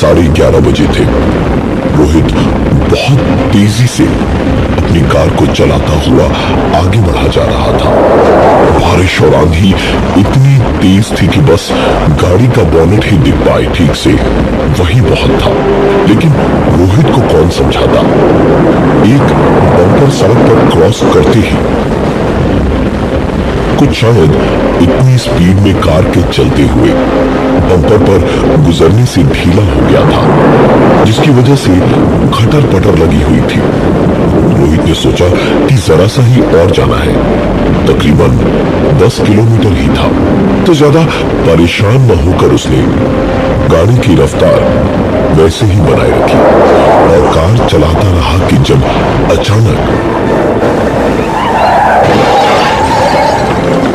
11:30 बजे थे। रोहित बहुत तेजी से अपनी कार को चलाता हुआ आगे बढ़ा जा रहा था। बारिश और आंधी इतनी तेज थी कि बस गाड़ी का बोनेट ही दिख पाए ठीक से, वही बहुत था। लेकिन रोहित को कौन समझाता। एक बम्पर सड़क पर क्रॉस करते ही कुछ शायद इतनी स्पीड में कार के चलते हुए बम्पर पर गुजरने से ढीला हो गया था, जिसकी वजह से खटर पटर लगी हुई थी। रोहित ने सोचा कि जरा सा ही और जाना है, तकरीबन 10 किलोमीटर ही था। तो ज्यादा परेशान न होकर उसने गाड़ी की रफ्तार वैसे ही बनाए रखी और कार चलाता रहा कि जब अचानक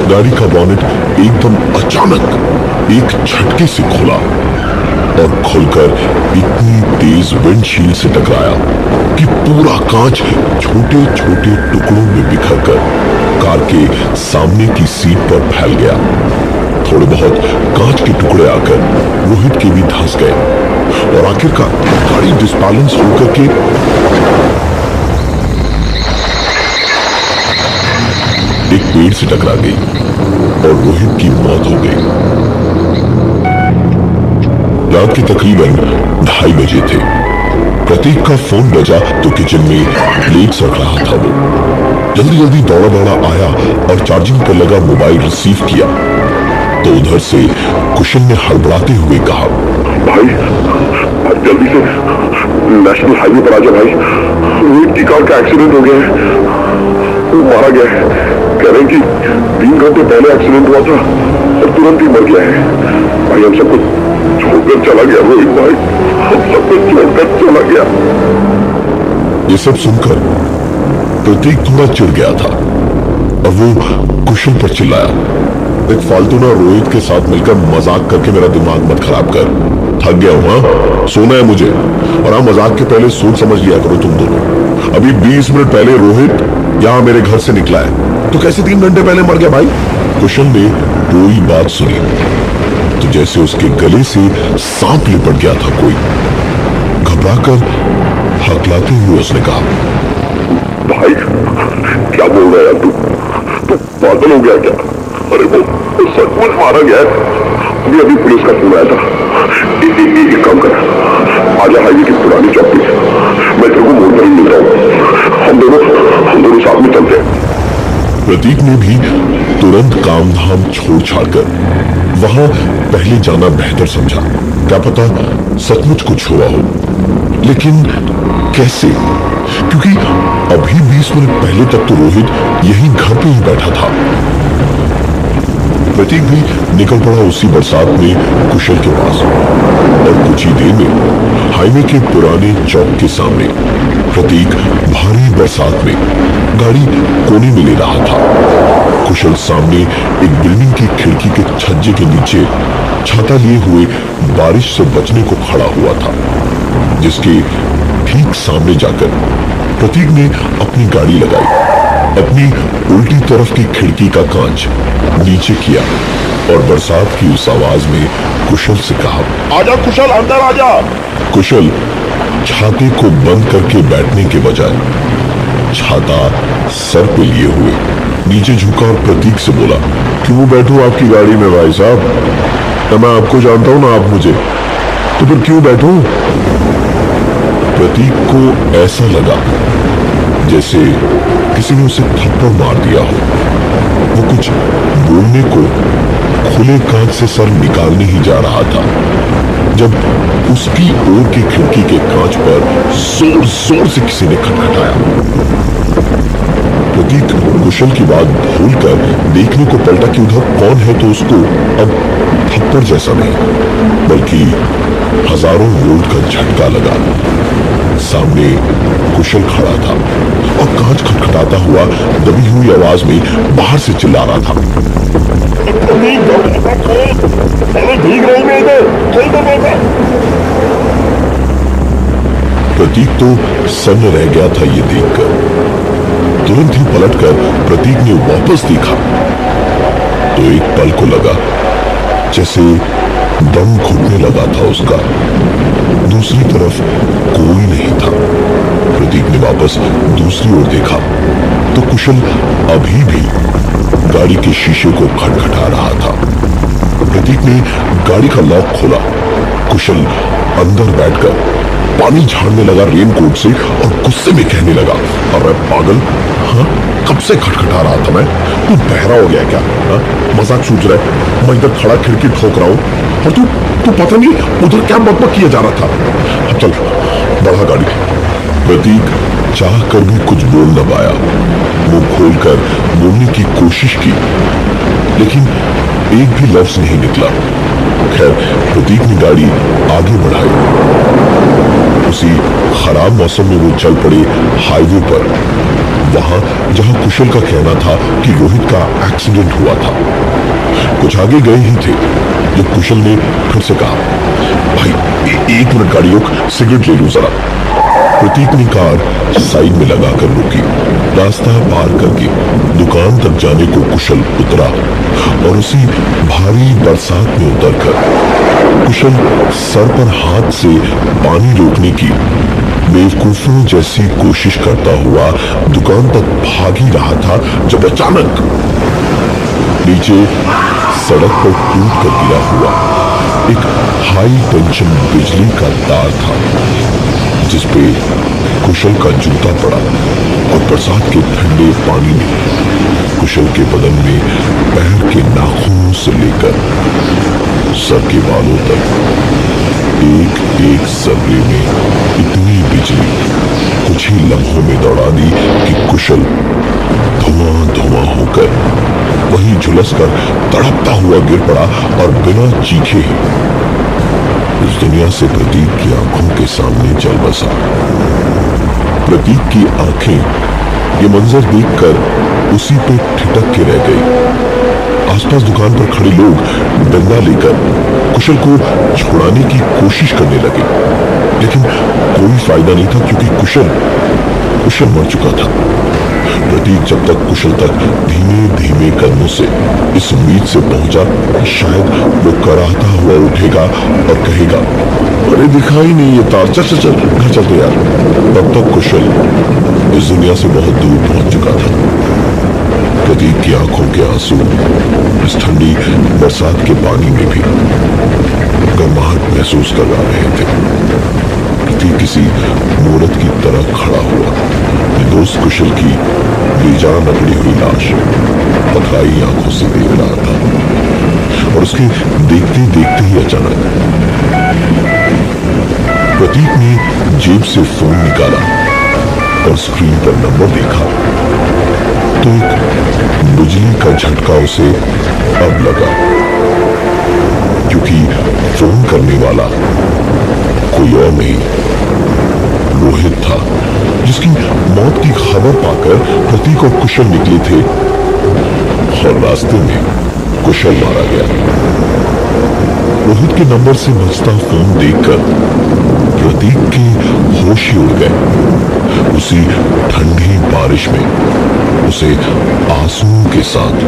गाड़ी का बॉनेट एकदम अचानक एक झटके से खुला और खुलकर इतनी तेज विंडशील्ड से टकराया कि पूरा कांच छोटे छोटे टुकड़ों में बिखरकर कार के सामने की सीट पर फैल गया। थोड़े बहुत कांच के टुकड़े आकर रोहित के भी धंस गए और आखिरकार गाड़ी डिसबैलेंस होकर के एक पेड़ से टकरा गई और रोहित की मौत हो गई। रात के तकरीबन 2:30 बजे थे। प्रतीक का फोन बजा तो किचन में प्लेट सड़ रहा था। वो जल्दी जल्दी दौड़ा दौड़ा आया और चार्जिंग पर लगा मोबाइल रिसीव किया तो उधर से कुशल ने हड़बड़ाते हुए कहा, भाई जल्दी से नेशनल हाईवे पर आ जा भाई, रोहित की कार का एक्सीडेंट हो गया है, वो मारा गया है। कह रहे हैं कि 3 घंटे पहले एक्सीडेंट हुआ था और तुरंत ही मर गया है। भाई हम सबको छोड़कर चला गया रोहित भाई, हम सबको छोड़कर चला गया। ये सब सुनकर प्रतीक थोड़ा चिढ़ गया था और वो कुशल पर चिल्लाया, एक फालतू ना रोहित के साथ मिलकर मजाक करके मेरा दिमाग मत खराब कर। थक गया हूं, हाँ सोना है मुझे। और हाँ, मजाक के पहले सोच समझ लिया करो तुम दोनों। अभी 20 मिनट पहले रोहित यहां मेरे घर से निकला है, तो कैसे 3 घंटे पहले मर गया भाई? कुशल ने पूरी बात सुनी तो जैसे उसके गले से सांप लिपट गया था कोई। घबराकर हकलाते हुए उसने कहा, भाई क्या बोल रहा है तू पागल हो गया क्या? अरे वो सचमुच मारा गया है। अभी पुलिस का फोन आया था। एक काम कर, आजा हाईवे की पुरानी चौकी, मैं तेरे को मोड़ पर ही मिलता हूँ। हम दोनों साथ में चलते हैं। प्रतीक ने भी तुरंत काम धाम छोड़ छाड़कर वहां पहले जाना बेहतर समझा। क्या पता सचमुच कुछ हुआ हो, लेकिन कैसे? क्योंकि अभी 20 मिनट पहले तक तो रोहित यही घर पे ही बैठा था। प्रतीक भी निकल पड़ा उसी बरसात में कुशल के पास और कुछ ही देर में हाईवे के पुराने चौक के सामने प्रतीक भारी बरसात में गाड़ी कोने में ले रहा था। कुशल सामने एक बिल्डिंग की खिड़की के छज्जे के नीचे छाता लिए हुए बारिश से बचने को खड़ा हुआ था, जिसके ठीक सामने जाकर प्रतीक ने अपनी गाड़ी लगाई, अपनी उल्टी तरफ की खिड़की का कांच नीचे किया और बरसात की उस आवाज में कुशल से कहा, आजा कुशल, अंदर आजा। कुशल छाते को बंद करके बैठने के बजाय छाता सर पे लिए हुए नीचे झुका और प्रतीक से बोला, क्यों बैठूं आपकी गाड़ी में भाई साहब? तो मैं आपको जानता हूं ना, आप मुझे, तो फिर क्यों बैठूं? प्रतीक को ऐसा लगा जैसे किसी ने उसे थप्पड़ मार दिया हो। वो कुछ बोलने को खुले कांच से सर निकालने ही जा रहा था जब उसकी ओर की खिड़की के कांच पर जोर जोर से किसी ने खटखटाया। प्रतीक कुशल की बात भूलकर देखने को पलटा कि उधर कौन है, तो उसको अब थप्पड़ जैसा नहीं बल्कि हजारों वोल्ट का झटका लगा। सामने कुशल खड़ा था और कांच खटखटाता हुआ दबी हुई आवाज में बाहर से चिल्ला रहा था, प्रतीक तो सन्न रह गया था ये देखकर। तुरंत ही पलटकर प्रतीक ने वापस देखा तो एक पल को लगा जैसे दम घुटने लगा था उसका। दूसरी तरफ कोई नहीं था। प्रतीक ने वापस दूसरी ओर देखा तो कुशल अभी भी गाड़ी के शीशे को खटखटा रहा था। प्रतीक ने गाड़ी का लॉक खोला। कुशल अंदर बैठकर पानी झाड़ने लगा रेनकोट से और गुस्से में कहने लगा, अरे पागल, हाँ कब से खटखटा रहा था मैं? तू बहरा हो गया क्या? हाँ मजाक सूझ रहा है? मैं इधर खड़ा खिड़की ठोक रहा हूं और तू पता नहीं उधर क्या बकबक किया जा रहा था। अब चल बढ़ा गाड़ी। प्रतीक चाह कर भी कुछ बोल न पाया। मुंह खोलकर बोलने की कोशिश की लेकिन एक भी लफ्ज नहीं निकला। खैर प्रतीक ने गाड़ी आगे बढ़ाई। उसी खराब मौसम में वो चल पड़े हाईवे पर, वहां जहां कुशल का कहना था कि रोहित का एक्सीडेंट हुआ था। कुछ आगे गए ही थे जब कुशल ने फिर से कहा, भाई एक मिनट गाड़ी रोक, सिगरेट ले लूं जरा। प्रतीक ने कार साइड में लगाकर रोकी। रास्ता पार करके दुकान तक जाने को कुशल उतरा और उसी भारी बरसात में उतरकर कुशल सर पर हाथ से पानी रोकने की बेवकूफों जैसी कोशिश करता हुआ दुकान तक भाग ही रहा था जब अचानक नीचे सड़क पर टूट कर गिरा हुआ एक हाई टेंशन बिजली का तार था जिसपे कुशल का जूता पड़ा और बरसात के ठंडे पानी ने कुशल के बदन में पैर के नाखूनों से लेकर सर के बालों तक एक एक सर्रे में इतनी बिजली कुछ ही लम्हों में दौड़ा दी कि कुशल धुआं धुआं होकर वहीं झुलसकर तड़पता हुआ गिर पड़ा और बिना चीखे ही इस दुनिया से प्रतीक की आंखों के सामने चल बसा। प्रतीक की आंखें ये मंजर देखकर उसी पे ठिठक के रह गई। आसपास दुकान पर खड़े लोग डंडा लेकर कुशल को छुड़ाने की कोशिश करने लगे लेकिन कोई फायदा नहीं था क्योंकि कुशल मर चुका था। प्रतीक जब तक कुशल तक धीमे धीमे कदमों से इस उम्मीद से पहुंचा कि शायद वो कराहता हुआ उठेगा और कहेगा, अरे दिखाई नहीं ये तार, चल चल चल घर चलते यार, तब तक कुशल इस दुनिया से बहुत दूर पहुंच चुका था। प्रतीक की आंखों के आंसू इस ठंडी बरसात के पानी में भी गर्माहट महसूस करा रहे थे। प्रतीक किसी मूर्त की तरह खड़ा हुआ निर्दोष कुशल की बेजान अकड़ी हुई लाश पथराई आंखों से देख रहा था और उसके देखते देखते ही अचानक प्रतीक ने जेब से फोन निकाला और स्क्रीन पर नंबर देखा तो एक बिजली का झटका उसे अब लगा क्योंकि फोन करने वाला कोई और नहीं रोहित था जिसकी मौत की खबर पाकर प्रतीक और कुशल निकले थे और रास्ते में कुशल मारा गया। रोहित के नंबर से बजता फोन देखकर प्रतीक के होश ही उड़ गए। उसी ठंडी बारिश में उसे आंसुओं के साथ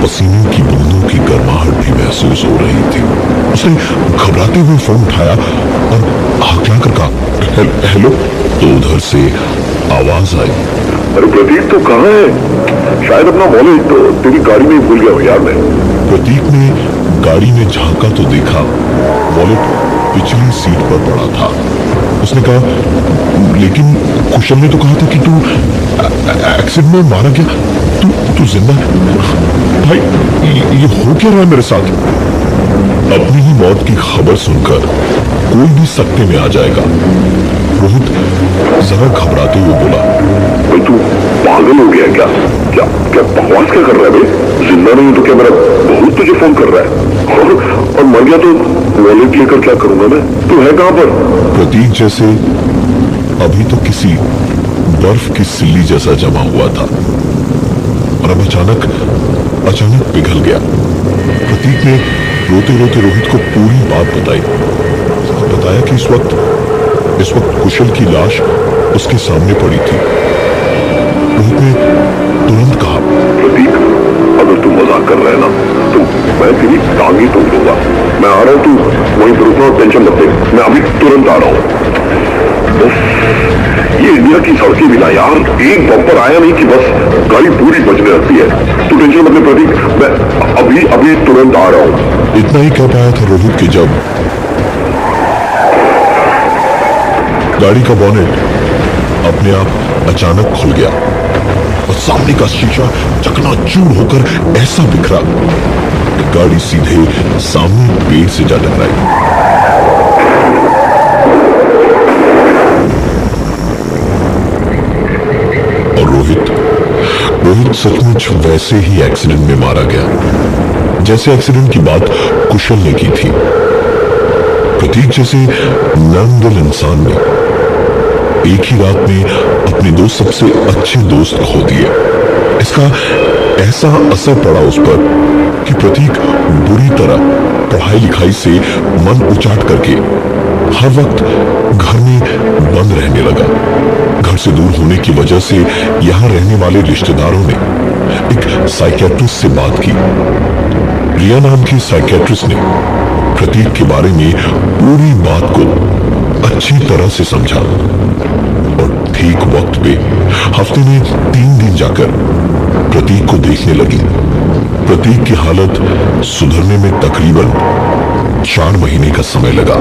पसीने की बूंदों की गर्माहट भी महसूस हो रही थी। उसने घबराते हुए फोन उठाया और हाकलाकर कहा, हेलो। तो उधर से आवाज आई, अरे प्रतीक तो कहाँ है? शायद अपना वॉलेट तो तेरी गाड़ी में भूल गया हूँ यार मैं। प्रतीक ने गाड़ी में झांका तो देखा वॉलेट पिछली सीट पर पड़ा था। उसने कहा, लेकिन कुशल ने तो कहा था कि तू एक्सीडेंट में मारा गया, तू जिंदा है। भाई ये हो क्या रहा है मेरे साथ? अपनी ही मौत की खबर सुनकर कोई भी सकते में आ जाएगा। रोहित जरा घबराते हुए बोला, भाई तू पागल हो गया क्या? क्या क्या बकवास क्या कर रहा है भाई? जिंदा नहीं तो क्या मेरा बहुत तुझे फोन कर रहा है और मर गया तो वॉलेट लेकर क्या करूंगा मैं? तू है कहां पर? प्रतीक जैसे अभी तो किसी बर्फ की सिल्ली जैसा जमा हुआ था और अब अचानक पिघल गया। प्रतीक ने रोते रोते रोहित को पूरी बात बताया कि इस वक्त कुशल की लाश उसके सामने पड़ी थी। रोहित ने तुरंत कहा, प्रतीक अगर तू मजाक कर रहा है ना तो मैं तेरी टांगे तोड़ दूंगा। मैं आ रहा हूं, तू वहीं पर रुकना और टेंशन मत ले, मैं अभी तुरंत आ रहा हूं। ये इंडिया की सड़कें भी ना यार, एक बम्पर आया नहीं कि बस गाड़ी पूरी बजने लगती है। तू टेंशन मत ले प्रतीक, मैं अभी अभी तुरंत आ रहा हूं। इतना ही कह पाया था रोहित कि जब गाड़ी का बॉनेट अपने आप अचानक खुल गया और सामने का शीशा चकनाचूर होकर ऐसा बिखरा कि गाड़ी सीधे सामने पेड़ से जा टकराई। और रोहित सचमुच वैसे ही एक्सीडेंट में मारा गया जैसे एक्सीडेंट की बात कुशल ने की थी। प्रतीक जैसे नर्मदिल इंसान ने एक ही रात में अपने दो सबसे अच्छे दोस्त खो दिए। इसका ऐसा असर पड़ा उस पर कि प्रतीक बुरी तरह पढ़ाई लिखाई से मन उचाट करके हर वक्त घर में बंद रहने लगा। घर से दूर होने की वजह से यहां रहने वाले रिश्तेदारों ने एक साइकियाट्रिस्ट से बात की। रिया नाम की साइकियाट्रिस्ट ने प्रतीक के बारे में पूरी बात को अच्छी तरह से समझा और ठीक वक्त पे हफ्ते में 3 दिन जाकर प्रतीक को देखने लगी। प्रतीक की हालत सुधरने में तकरीबन 4 महीने का समय लगा,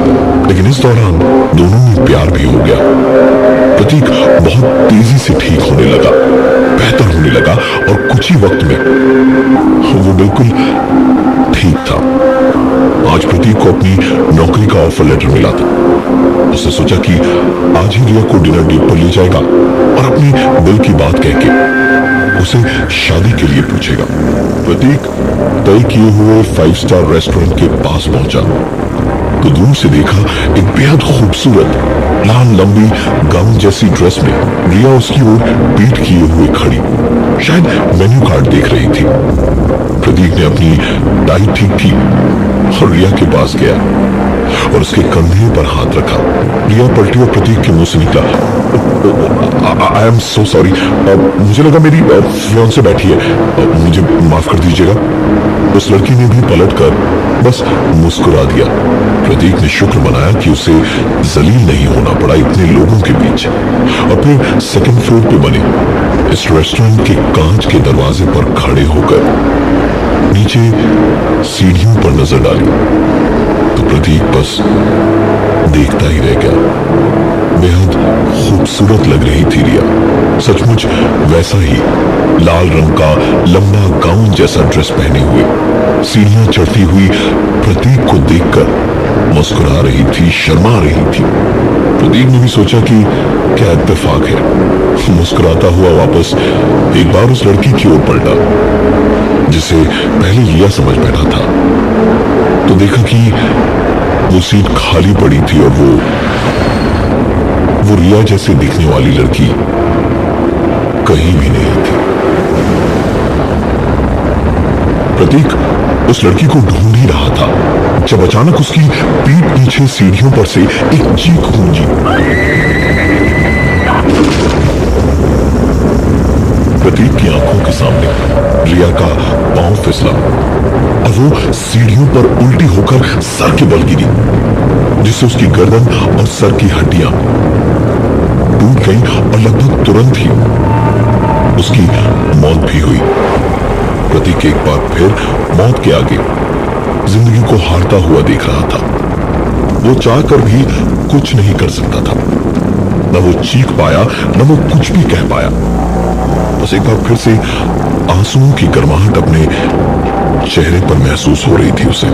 लेकिन इस दौरान दोनों में प्यार भी हो गया। प्रतीक बहुत तेजी से ठीक होने लगा, बेहतर होने लगा और कुछ ही वक्त में वो बिल्कुल ठीक था। आज प्रतीक को अपनी नौकरी का ऑफर लेटर मिला था। उसने सोचा कि आज ही रिया को डिनर डेट पर ले जाएगा और अपनी दिल की बात कह के उसे शादी के लिए पूछेगा। प्रतीक तय किए हुए 5 स्टार रेस्टोरेंट के पास पहुंचा तो दूर से देखा एक बेहद खूबसूरत लाल लंबी गाउन जैसी ड्रेस में रिया उसकी ओर पीठ किए हुए खड़ी, शायद मेन्यू कार्ड देख रही थी। प्रतीक ने अपनी टाई ठीक की और रिया के पास गया और उसके कंधे पर हाथ रखा। रिया पलटी और प्रतीक के मुंह से निकला, आई एम सो सॉरी, मुझे लगा मेरी फियांसे बैठी है, मुझे माफ कर दीजिएगा। उस लड़की ने भी पलटकर बस मुस्कुरा दिया। प्रतीक ने शुक्र मनाया कि उसे जलील नहीं होना पड़ा इतने लोगों के बीच, और फिर सेकंड फ्लोर पे बने इस रेस्टोरेंट के कांच के दरवाजे पर खड़े होकर नीचे सीढ़ियों पर नजर डाली तो प्रतीक बस देखता ही रह गया। बेहद खूबसूरत लग रही थी रिया, सचमुच वैसा ही लाल रंग का लंबा गाउन जैसा ड्रेस पहने हुए सीढ़ियां चढ़ती हुई प्रतीक को देखकर मुस्कुरा रही थी, शर्मा रही थी। प्रतीक ने भी सोचा कि क्या इत्तेफाक है। मुस्कुराता हुआ वापस एक बार उस लड़की की ओर पलटा जिसे पहले रिया समझ बैठा था तो देखा कि वो सीट खाली पड़ी थी और वो रिया जैसे दिखने वाली लड़की कहीं भी नहीं थी। प्रतीक उस लड़की को ढूंढ ही रहा था जब अचानक उसकी पीठ पीछे सीढ़ियों पर से एक चीख गूंजी। प्रतीक की आंखों के सामने रिया का पांव फिसला और वो सीढ़ियों पर उल्टी होकर सर के बल गिरी, जिससे उसकी गर्दन और सर की हड्डियां टूट गईं और लगभग तुरंत ही उसकी मौत भी हुई। प्रतीक एक बार फिर मौत के आगे जिंदगी को हारता हुआ देख रहा था। वो चाहकर भी कुछ नहीं कर सकता था, न वो चीख पाया न वो कुछ भी कह पाया। बस एक बार फिर से आंसुओं की गर्माहट अपने चेहरे पर महसूस हो रही थी उसे।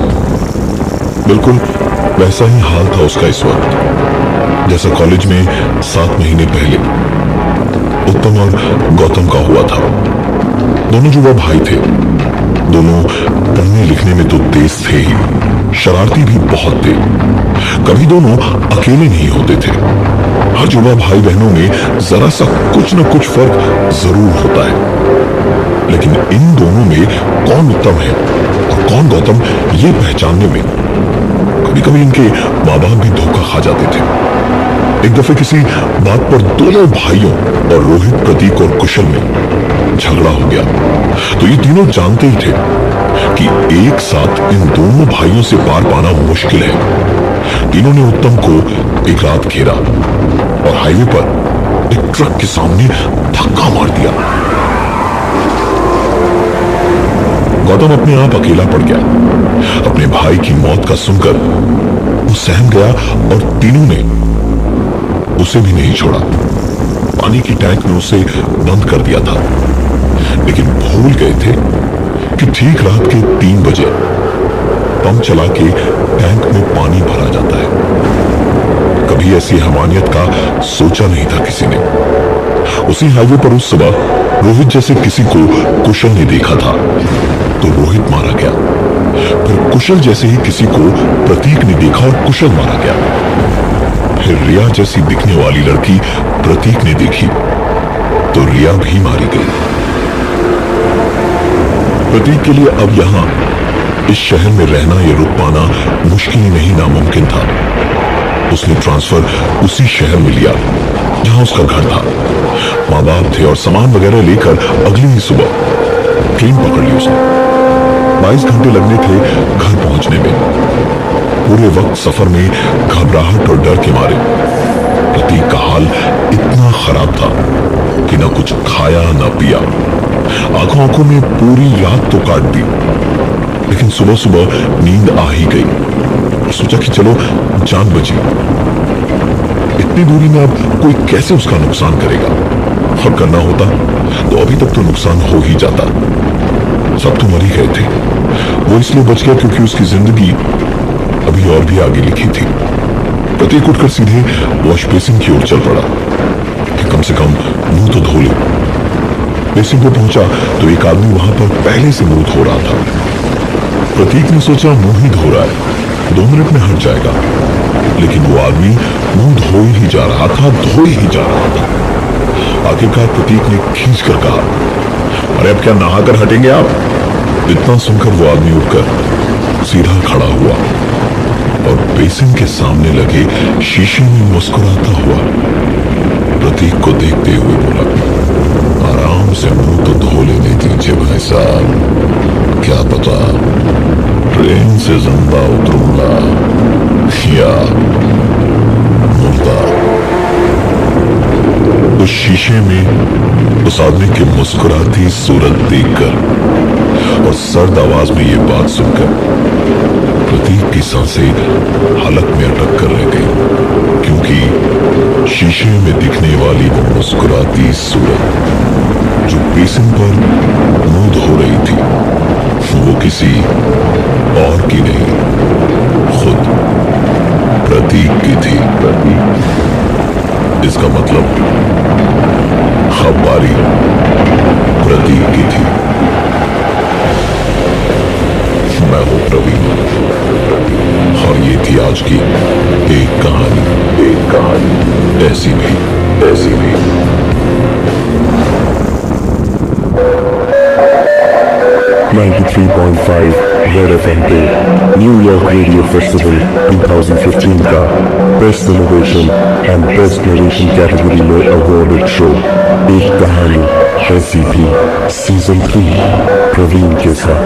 बिल्कुल वैसा ही हाल था उसका इस वक्त जैसा कॉलेज में 7 महीने पहले उत्तम और गौतम का हुआ था। दोनों युवा भाई थे, दोनों पढ़ने लिखने में तो तेज थे ही, शरारती भी बहुत थे। कभी दोनों अकेले नहीं होते थे। हर युवा भाई बहनों में जरा सा कुछ न कुछ फर्क जरूर होता है, लेकिन इन दोनों में कौन उत्तम है और कौन गौतम ये पहचानने में कभी कभी इनके माँ बाप भी धोखा खा जाते थे। एक दफे किसी बात पर दोनों भाइयों और रोहित, प्रतीक और कुशल में झगड़ा हो गया तो ये तीनों जानते ही थे कि एक साथ इन दोनों भाइयों से पार पाना मुश्किल है। तीनों ने उत्तम को एक रात घेरा और हाईवे पर एक ट्रक के सामने धक्का मार दिया। गौतम अपने आप अकेला पड़ गया। अपने भाई की मौत का सुनकर वो सहम गया और तीनों ने उसे भी नहीं छोड़ा। पानी की टैंक में उसे बंद कर दिया था, लेकिन भूल गए थे कि ठीक रात के 3 बजे पंप चला के टैंक में पानी भरा जाता है। कभी ऐसी हमानियत का सोचा नहीं था किसी ने। उसी हाईवे पर उस सुबह रोहित जैसे किसी को कुशल ने देखा था तो रोहित मारा गया। फिर कुशल जैसे ही किसी को प्रतीक ने देखा और कुशल मारा गया। फिर रिया जैसी दिखने वाली लड़की प्रतीक ने देखी तो रिया भी मारी गई। प्रतीक के लिए अब यहां इस शहर में रहना या रुक पाना मुश्किल ही नहीं नामुमकिन था। उसने ट्रांसफर उसी शहर में लिया जहां उसका घर था। माँ बाप थे और सामान वगैरह लेकर अगली ही सुबह ट्रेन पकड़ ली उसने। 22 घंटे लगने थे घर पहुंचने में। पूरे वक्त सफर में घबराहट और डर के मारे प्रतीक का हाल इतना खराब था कि ना कुछ खाया ना पिया। आंखों में पूरी रात तो काट दी, लेकिन सुबह सुबह नींद आ ही गई। सोचा कि चलो जान बची। इतनी दूरी में अब कोई कैसे उसका नुकसान करेगा, और करना होता तो अभी तक तो नुकसान हो ही जाता। सब तो मर ही गए थे। वो इसलिए बच गया क्योंकि उसकी जिंदगी अभी और भी आगे लिखी थी। प्रतीक उठकर सीधे वॉश बेसिन की ओर चल पड़ा कि कम से कम मुंह तो धो ले। बेसिन पे पहुंचा तो एक आदमी वहां पर पहले से मुंह धो रहा था। प्रतीक ने सोचा मुंह ही धो रहा है, 2 मिनट में हट जाएगा, लेकिन वो आदमी मुंह धो ही जा रहा था। आखिरकार प्रतीक ने खींच कर कहा, अरे अब क्या नहाकर हटेंगे आप? इतना सुनकर वो आदमी उठकर सीधा खड़ा हुआ और बेसिन के सामने लगे शीशे में मुस्कुराता हुआ प्रतीक को देखते हुए बोला, आराम से मुंह तो धो लेने दीजिए भाई साहब, क्या पता ट्रेन से जिंदा उतरूंगा या मुर्दा। उस शीशे में उस आदमी की मुस्कुराती सूरत देखकर और सर्द आवाज में ये बात सुनकर प्रतीक की सांसें हलक में अटक कर रह गई, क्योंकि शीशे में दिखने वाली वो मुस्कुराती सूरत जो बेसिन पर मुंह धो रही थी वो किसी और की नहीं, खुद प्रतीक की थी। इसका मतलब खबरी प्रतीक की थी। मैं हूं प्रवीण और ये थी आज की एक कहानी ऐसी भी 93.5 रेड एफएम पे न्यूयॉर्क रेडियो फेस्टिवल 2015 का best innovation and best narration category में अवार्डेड शो एक कहानी ऐसी भी सीजन 3 प्रवीण के साथ।